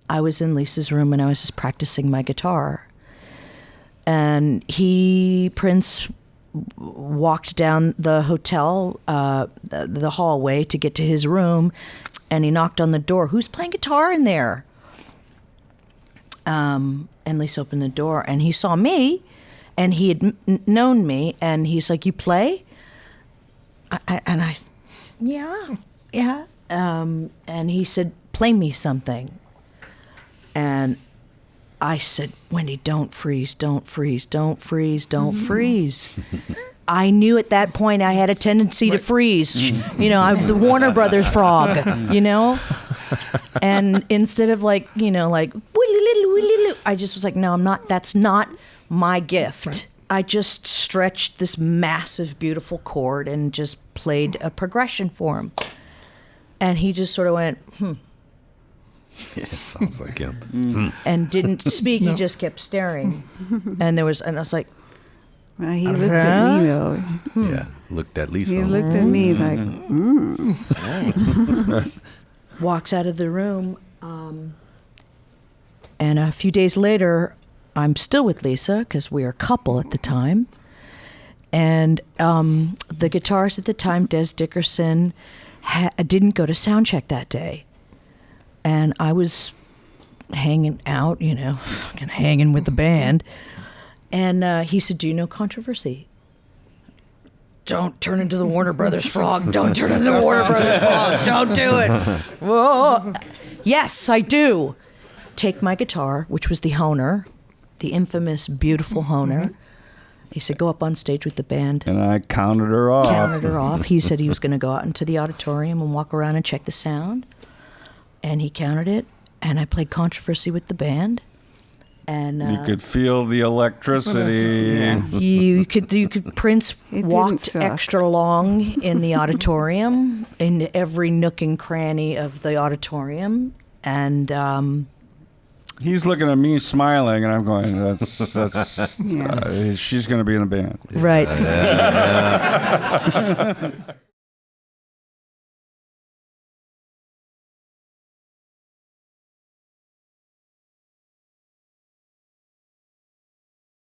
I was in Lisa's room and I was just practicing my guitar. And Prince walked down the hotel, the hallway to get to his room, and he knocked on the door. Who's playing guitar in there? And Lisa opened the door, and he saw me, and he had known me, and he's like, "You play?" Yeah. And he said, "Play me something." And I said, "Wendy, don't freeze, don't freeze, don't freeze, don't freeze." I knew at that point I had a tendency to freeze. I'm the Warner Brothers frog, And instead of like, I just was like, no, I'm not, that's not my gift. Right. I just stretched this massive, beautiful chord and just played a progression for him. And he just sort of went, Yeah, sounds like him. And didn't speak. No. He just kept staring. And I was like, well, he looked at me though. Yeah, looked at Lisa. He looked at me like, Walks out of the room. And a few days later, I'm still with Lisa because we were a couple at the time. And the guitarist at the time, Des Dickerson, didn't go to sound check that day. And I was hanging out, fucking hanging with the band. And he said, "Do you know Controversy?" "Don't turn into the Warner Brothers frog. Don't turn into the Warner Brothers frog. Don't do it." Whoa. "Yes, I do." Take my guitar, which was the Hohner, the infamous, beautiful Hohner. He said, "Go up on stage with the band." And I counted her off. He said he was going to go out into the auditorium and walk around and check the sound. And he counted it, and I played Controversy with the band. And you could feel the electricity. Yeah. You could. Prince walked extra long in the auditorium, in every nook and cranny of the auditorium, and he's looking at me smiling, and I'm going, "That's she's going to be in the band." Right. Yeah.